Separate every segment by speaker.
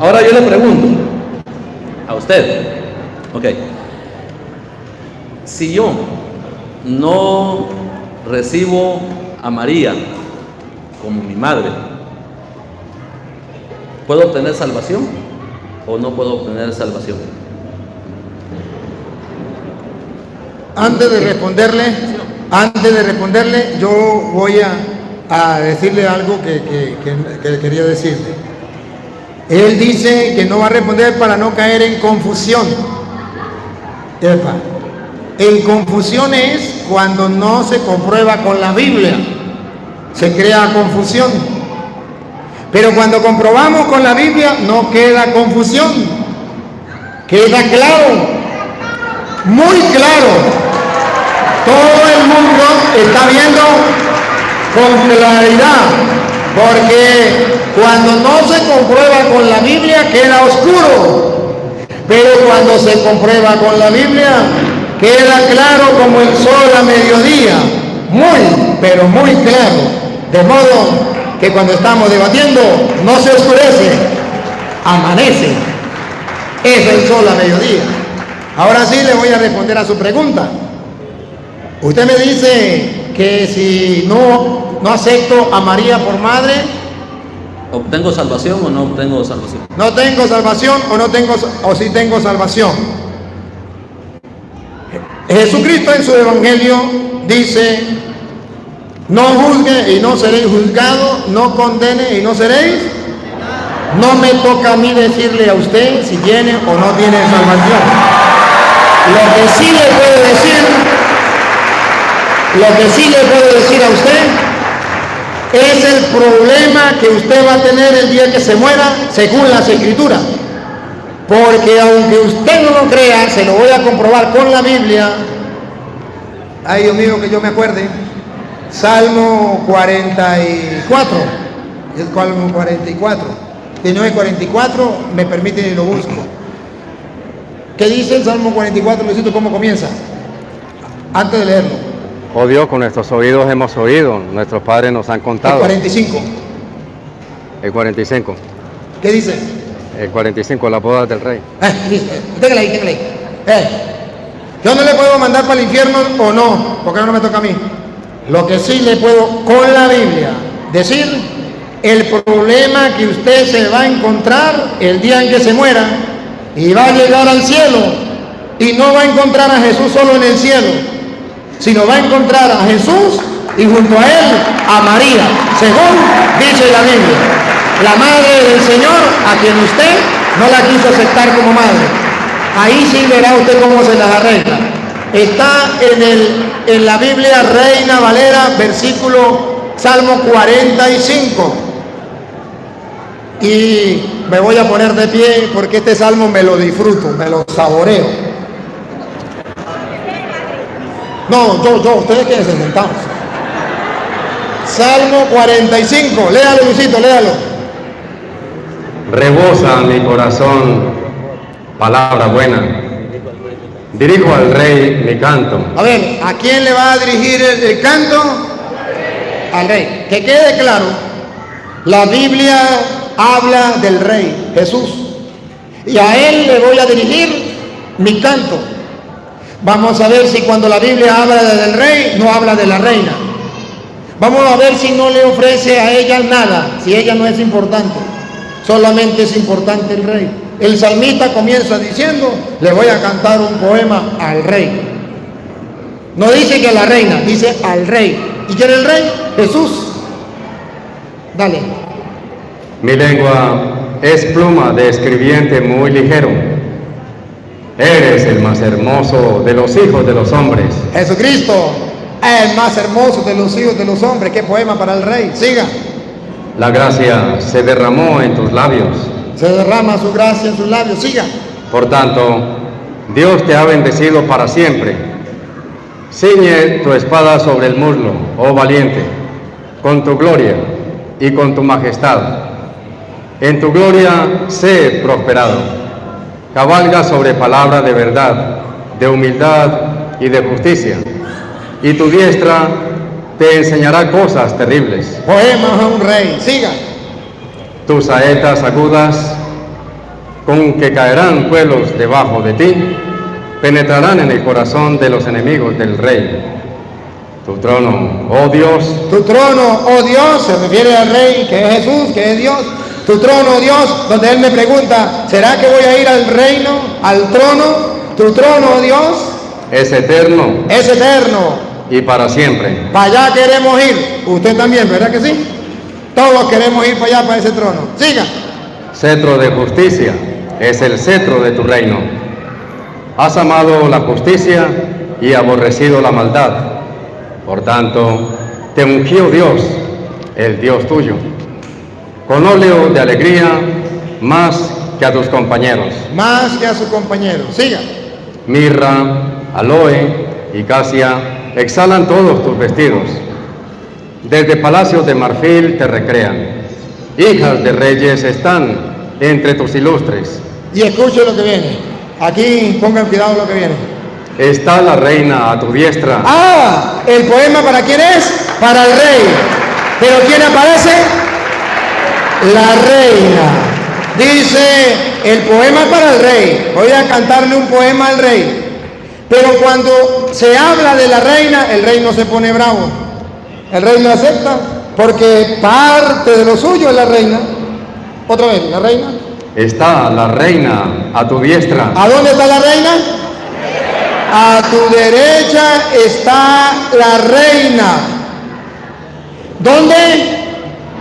Speaker 1: Ahora yo le pregunto a usted, ok, si yo no recibo a María como mi madre, ¿puedo obtener salvación o no puedo obtener salvación?
Speaker 2: Antes de responderle, yo voy a decirle algo que quería decirle. Él dice que no va a responder para no caer en confusión. En confusión es cuando no se comprueba con la Biblia, se crea confusión. Pero cuando comprobamos con la Biblia no queda confusión, queda claro, muy claro. Todo el mundo está viendo con claridad, porque cuando no se comprueba con la Biblia queda oscuro, pero cuando se comprueba con la Biblia queda claro como el sol a mediodía, muy, pero muy claro, de modo que cuando estamos debatiendo no se oscurece, amanece, es el sol a mediodía. Ahora sí le voy a responder a su pregunta. Usted me dice que si no acepto a María por madre,
Speaker 1: ¿obtengo salvación o no obtengo salvación?
Speaker 2: no tengo salvación o sí tengo salvación. Jesucristo en su evangelio dice: no juzgue y no seréis juzgados, no condene y no seréis. No me toca a mí decirle a usted si tiene o no tiene salvación. Lo que sí le puedo decir a usted es el problema que usted va a tener el día que se muera, según las Escrituras. Porque aunque usted no lo crea, se lo voy a comprobar con la Biblia. Ay, Dios mío, que yo me acuerde. Salmo 44. Es Salmo 44. Si no es 44, me permiten y lo busco. ¿Qué dice el Salmo 44? Luisito, ¿cómo comienza? Antes de leerlo.
Speaker 3: Oh Dios, con nuestros oídos hemos oído, nuestros padres nos han contado.
Speaker 2: El 45.
Speaker 3: El 45.
Speaker 2: ¿Qué dice?
Speaker 3: El 45, la boda del rey.
Speaker 2: Téngale ahí. Yo no le puedo mandar para el infierno o no, porque no me toca a mí. Lo que sí le puedo con la Biblia decir, el problema que usted se va a encontrar el día en que se muera y va a llegar al cielo y no va a encontrar a Jesús solo en el cielo, sino va a encontrar a Jesús y junto a él a María, según dice la Biblia, la madre del Señor, a quien usted no la quiso aceptar como madre. Ahí sí verá usted cómo se las arregla. Está en la Biblia Reina Valera, versículo Salmo 45. Y me voy a poner de pie porque este salmo me lo disfruto, me lo saboreo. No, ustedes quédense sentados. Salmo 45, léalo, Luisito, léalo.
Speaker 3: Rebosa mi corazón palabra buena. Dirijo al rey mi canto.
Speaker 2: A ver, ¿a quién le va a dirigir el canto? Al rey. Que quede claro, la Biblia habla del rey, Jesús. Y a él le voy a dirigir mi canto. Vamos a ver si cuando la Biblia habla del rey, no habla de la reina. Vamos a ver si no le ofrece a ella nada, si ella no es importante. Solamente es importante el rey. El salmista comienza diciendo: le voy a cantar un poema al rey. No dice que a la reina, dice al rey. ¿Y quién es el rey? Jesús. Dale.
Speaker 3: Mi lengua es pluma de escribiente muy ligero. Eres el más hermoso de los hijos de los hombres.
Speaker 2: Jesucristo es el más hermoso de los hijos de los hombres. ¿Qué poema para el rey? Siga.
Speaker 3: La gracia se derramó en tus labios.
Speaker 2: Se derrama su gracia en sus labios. Siga.
Speaker 3: Por tanto, Dios te ha bendecido para siempre. Ciñe tu espada sobre el muslo, oh valiente, con tu gloria y con tu majestad. En tu gloria sé prosperado. Cabalga sobre palabra de verdad, de humildad y de justicia. Y tu diestra te enseñará cosas terribles.
Speaker 2: Poemas a un rey. Siga.
Speaker 3: Tus saetas agudas con que caerán pueblos debajo de ti, penetrarán en el corazón de los enemigos del rey. Tu trono, oh Dios,
Speaker 2: tu trono, oh Dios, se refiere al Rey, que es Jesús, que es Dios. Tu trono, oh Dios, donde Él me pregunta, ¿será que voy a ir al reino, al trono? Tu trono, oh Dios,
Speaker 3: es eterno.
Speaker 2: Es eterno.
Speaker 3: Y para siempre.
Speaker 2: Para allá queremos ir. Usted también, ¿verdad que sí? Todos queremos ir para allá, para ese trono. Siga.
Speaker 3: Cetro de justicia es el cetro de tu reino. Has amado la justicia y aborrecido la maldad. Por tanto, te ungió Dios, el Dios tuyo, con óleo de alegría más que a tus compañeros.
Speaker 2: Más que a sus compañeros. Siga.
Speaker 3: Mirra, aloe y casia exhalan todos tus vestidos. Desde palacios de marfil te recrean. Hijas de reyes están entre tus ilustres.
Speaker 2: Y escuche lo que viene. Aquí pongan cuidado lo que viene.
Speaker 3: Está la reina a tu diestra.
Speaker 2: Ah, el poema ¿para quién es? Para el rey. ¿Pero quién aparece? La reina. Dice, el poema para el rey. Voy a cantarle un poema al rey. Pero cuando se habla de la reina, el rey no se pone bravo. El rey lo acepta porque parte de lo suyo es la reina. Otra vez, la reina.
Speaker 3: Está la reina a tu diestra.
Speaker 2: ¿A dónde está la reina? A tu derecha está la reina. ¿Dónde?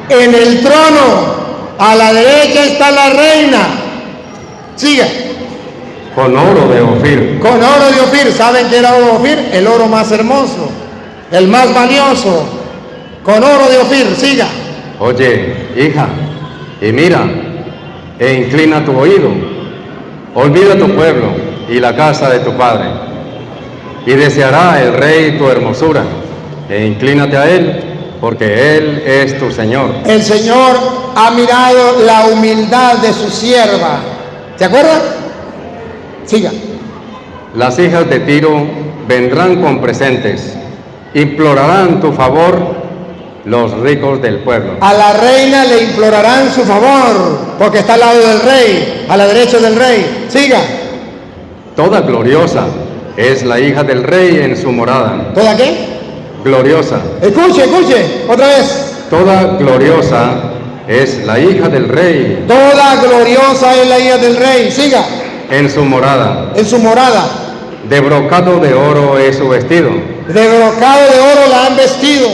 Speaker 2: En el trono. A la derecha está la reina. Siga.
Speaker 3: Con oro de Ofir.
Speaker 2: Con oro de Ofir. ¿Saben qué era oro de Ofir? El oro más hermoso, el más valioso. Con oro de Ofir. Siga.
Speaker 3: Oye, hija, y mira, e inclina tu oído. Olvida tu pueblo y la casa de tu padre. Y deseará el rey tu hermosura. E inclínate a él, porque él es tu Señor.
Speaker 2: El Señor ha mirado la humildad de su sierva. ¿Se acuerdan? Siga.
Speaker 3: Las hijas de Tiro vendrán con presentes, implorarán tu favor los ricos del pueblo.
Speaker 2: A la reina le implorarán su favor, porque está al lado del rey, a la derecha del rey. Siga.
Speaker 3: Toda gloriosa es la hija del rey en su morada.
Speaker 2: ¿Toda qué?
Speaker 3: Gloriosa.
Speaker 2: Escuche, escuche, otra vez.
Speaker 3: Toda gloriosa es la hija del rey.
Speaker 2: Toda gloriosa es la hija del rey. Siga.
Speaker 3: En su morada.
Speaker 2: En su morada.
Speaker 3: De brocado de oro es su vestido.
Speaker 2: De brocado de oro la han vestido.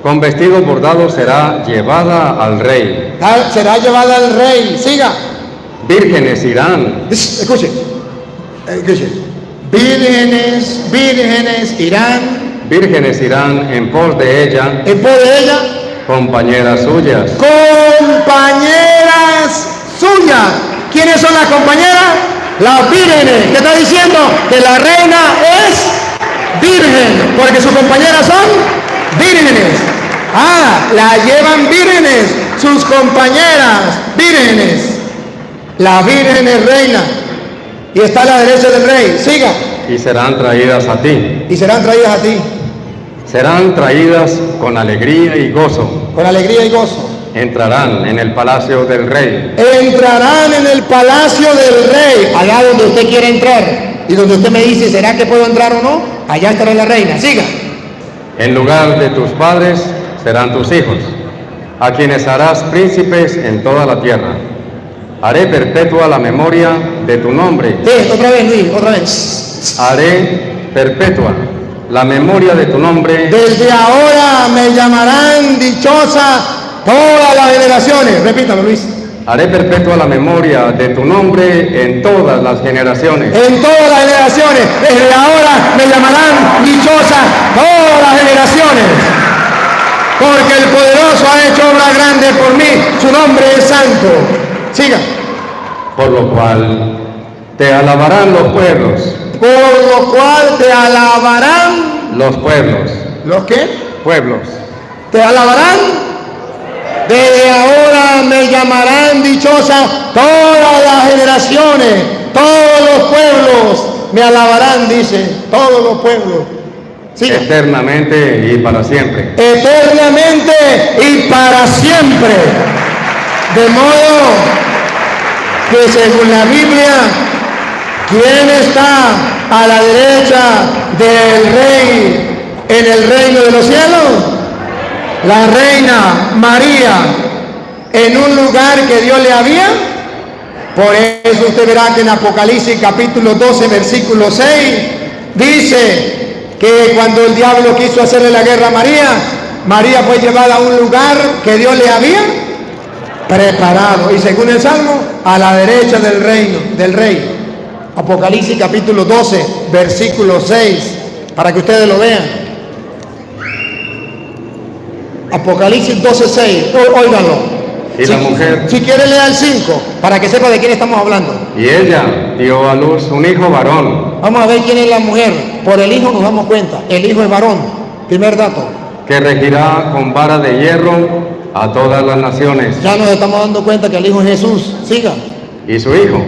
Speaker 3: Con vestido bordado será llevada al rey.
Speaker 2: Será llevada al rey. Siga.
Speaker 3: Vírgenes irán.
Speaker 2: Escuche. Escuche. Vírgenes irán.
Speaker 3: Vírgenes irán en pos de ella.
Speaker 2: En pos de ella.
Speaker 3: Compañeras suyas.
Speaker 2: Compañeras suyas. ¿Quiénes son las compañeras? Las vírgenes. ¿Qué está diciendo? Que la reina es virgen, porque sus compañeras son vírgenes. Ah, la llevan vírgenes, sus compañeras vírgenes. La virgen es reina y está a la derecha del rey. Siga.
Speaker 3: Y serán traídas a ti.
Speaker 2: Y serán traídas a ti.
Speaker 3: Serán traídas con alegría y gozo.
Speaker 2: Con alegría y gozo.
Speaker 3: Entrarán en el palacio del rey.
Speaker 2: Entrarán en el palacio del rey. Allá donde usted quiere entrar. Y donde usted me dice, ¿será que puedo entrar o no? Allá estará la reina. Siga.
Speaker 3: En lugar de tus padres serán tus hijos, a quienes harás príncipes en toda la tierra. Haré perpetua la memoria de tu nombre.
Speaker 2: Sí, otra vez, Luis, otra vez.
Speaker 3: Haré perpetua la memoria de tu nombre.
Speaker 2: Desde ahora me llamarán dichosa todas las generaciones. Repítalo, Luis.
Speaker 3: Haré perpetua la memoria de tu nombre en todas las generaciones.
Speaker 2: En todas las generaciones. Desde ahora me llamarán dichosa todas las generaciones. Porque el poderoso ha hecho obra grande por mí. Su nombre es santo. Siga.
Speaker 3: Por lo cual te alabarán los pueblos.
Speaker 2: Por lo cual te alabarán
Speaker 3: los pueblos.
Speaker 2: ¿Los qué?
Speaker 3: Pueblos.
Speaker 2: ¿Te alabarán? Desde ahora me llamarán dichosa todas las generaciones, todos los pueblos me alabarán, dice, todos los pueblos. Siga.
Speaker 3: Eternamente y para siempre.
Speaker 2: Eternamente y para siempre. De modo que según la Biblia, ¿quién está a la derecha del rey en el reino de los cielos? La reina María, en un lugar que Dios le había. Por eso usted verá que en Apocalipsis capítulo 12, versículo 6, dice que cuando el diablo quiso hacerle la guerra a María, María fue llevada a un lugar que Dios le había preparado. Y según el Salmo, a la derecha del reino, del rey. Apocalipsis capítulo 12, versículo 6, para que ustedes lo vean. Apocalipsis 12, 6, óiganlo.
Speaker 3: Y la mujer,
Speaker 2: si quiere leer el 5, para que sepa de quién estamos hablando.
Speaker 3: y ella dio a luz un hijo varón,
Speaker 2: Vamos a ver quién es la mujer. Por el hijo nos damos cuenta. El hijo es varón. Primer dato.
Speaker 3: que regirá con vara de hierro a todas las naciones.
Speaker 2: Ya nos estamos dando cuenta que el hijo es Jesús. Siga.
Speaker 3: Y su hijo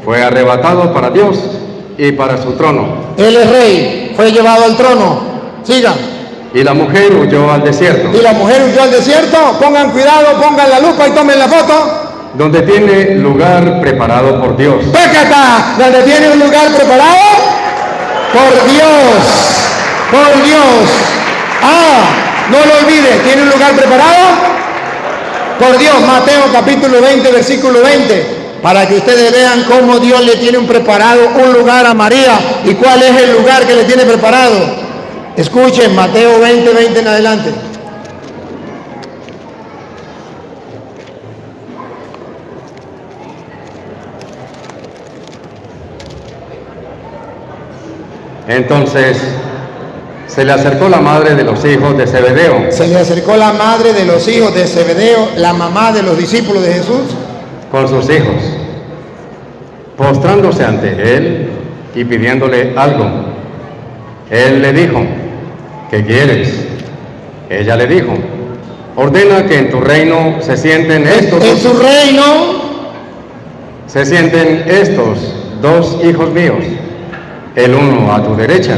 Speaker 3: fue arrebatado para Dios y para su trono.
Speaker 2: Él es rey. Fue llevado al trono. Siga.
Speaker 3: Y la mujer huyó al desierto,
Speaker 2: Y la mujer huyó al desierto. Pongan cuidado, pongan la lupa y tomen la foto.
Speaker 3: donde tiene lugar preparado por Dios.
Speaker 2: Pécata, donde tiene un lugar preparado por Dios. Por Dios. No lo olvide, tiene un lugar preparado por Dios. Mateo capítulo 20, versículo 20. Para que ustedes vean cómo Dios le tiene preparado un lugar a María. ¿Y cuál es el lugar que le tiene preparado? Escuchen, Mateo 20, 20 en adelante.
Speaker 3: Entonces se le acercó la madre de los hijos de Zebedeo
Speaker 2: Se le acercó la madre de los hijos de Zebedeo, la mamá de los discípulos de Jesús,
Speaker 3: con sus hijos, postrándose ante él y pidiéndole algo. Él le dijo, ¿qué quieres? Ella le dijo, ordena que en tu reino se sienten estos
Speaker 2: en su reino.
Speaker 3: se sienten estos dos hijos míos, el uno a tu derecha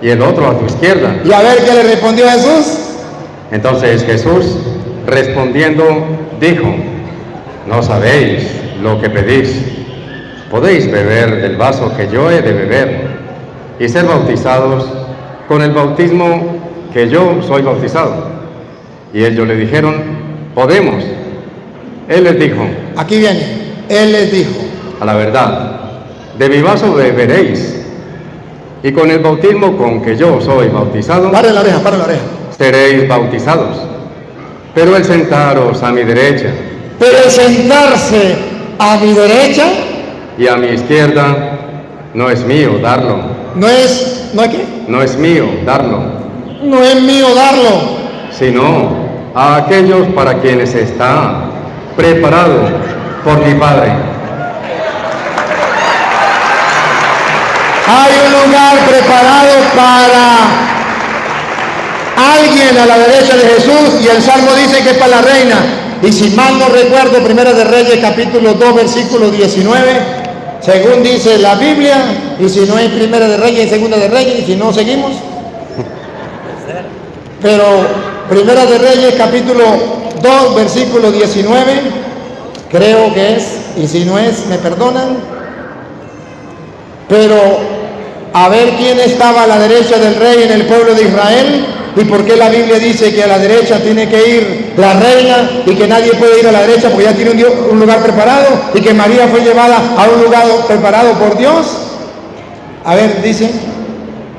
Speaker 3: y el otro a tu izquierda.
Speaker 2: Y a ver qué le respondió Jesús.
Speaker 3: Entonces Jesús, respondiendo, dijo, no sabéis lo que pedís. Podéis beber del vaso que yo he de beber y ser bautizados con el bautismo que yo soy bautizado. Y ellos le dijeron, podemos. Él les dijo,
Speaker 2: Aquí viene. Él les dijo,
Speaker 3: a la verdad, de mi vaso beberéis, y con el bautismo con que yo soy bautizado,
Speaker 2: pare la oreja, pare la oreja.
Speaker 3: seréis bautizados. Pero el sentaros a mi derecha
Speaker 2: Pero el sentarse a mi derecha
Speaker 3: y a mi izquierda no es mío darlo,
Speaker 2: ¿no es qué?
Speaker 3: no es mío darlo,
Speaker 2: No es mío darlo,
Speaker 3: sino a aquellos para quienes está preparado por mi Padre.
Speaker 2: hay un lugar preparado para alguien a la derecha de Jesús, y el Salmo dice que es para la reina. Y si mal no recuerdo, Primera de Reyes capítulo 2 versículo 19, según dice la Biblia, y si no es Primera de Reyes y Segunda de Reyes, y si no seguimos, pero Primera de Reyes capítulo 2 versículo 19, creo que es, y si no es, me perdonan. Pero a ver quién estaba a la derecha del rey en el pueblo de Israel, y por qué la Biblia dice que a la derecha tiene que ir la reina y que nadie puede ir a la derecha porque ya tiene un lugar preparado, y que María fue llevada a un lugar preparado por Dios. A ver, dice.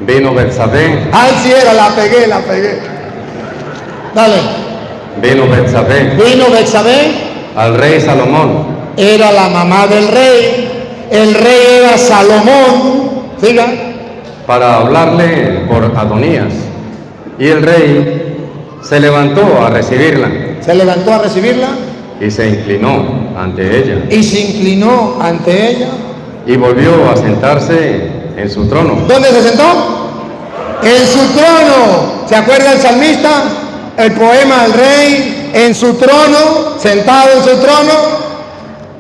Speaker 3: Vino Betsabé,
Speaker 2: Ay, sí era, la pegué. Dale.
Speaker 3: vino Betsabé
Speaker 2: Vino Betsabé,
Speaker 3: al rey Salomón,
Speaker 2: era la mamá del rey. El rey era Salomón. Siga.
Speaker 3: para hablarle por Adonías. Y el rey se levantó a recibirla
Speaker 2: Se levantó a recibirla
Speaker 3: y se inclinó ante ella
Speaker 2: y se inclinó ante ella.
Speaker 3: y volvió a sentarse en su trono.
Speaker 2: ¿Dónde se sentó? En su trono. ¿Se acuerda el salmista? El poema del rey en su trono, sentado en su trono.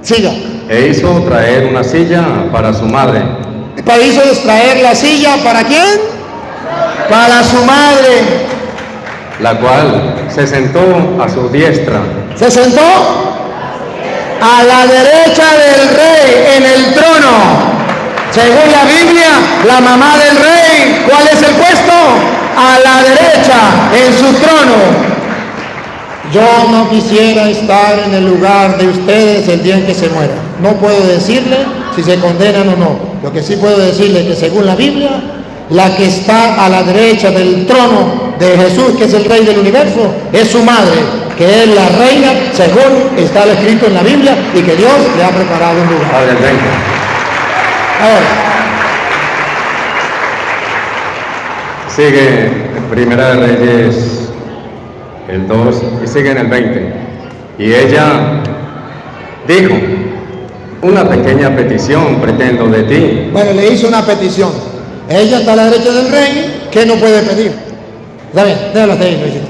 Speaker 2: Siga.
Speaker 3: E hizo traer una silla para su madre,
Speaker 2: Hizo traer la silla, ¿para quién? Para su madre.
Speaker 3: la cual se sentó a su diestra.
Speaker 2: ¿Se sentó? a la derecha del rey en el trono. Según la Biblia, la mamá del rey, ¿cuál es el puesto? A la derecha, en su trono. Yo no quisiera estar en el lugar de ustedes el día en que se muera. No puedo decirle si se condenan o no. Lo que sí puedo decirle es que según la Biblia, la que está a la derecha del trono de Jesús, que es el Rey del universo, es su madre, que es la reina, según está escrito en la Biblia, y que Dios le ha preparado un lugar. Ahora,
Speaker 3: sigue Primera de Reyes, el 2, y sigue en el 20. Y ella dijo: una pequeña petición pretendo de ti.
Speaker 2: bueno, le hizo una petición. Ella está a la derecha del rey, ¿qué no puede pedir? Está bien, déjalo hasta ahí, Luisito.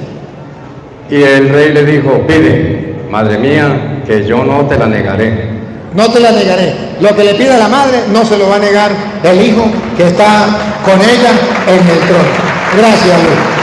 Speaker 3: Y el rey le dijo: pide, madre mía, que yo no te la negaré.
Speaker 2: No te la negaré. Lo que le pida la madre no se lo va a negar el hijo que está con ella en el trono. Gracias, Luis.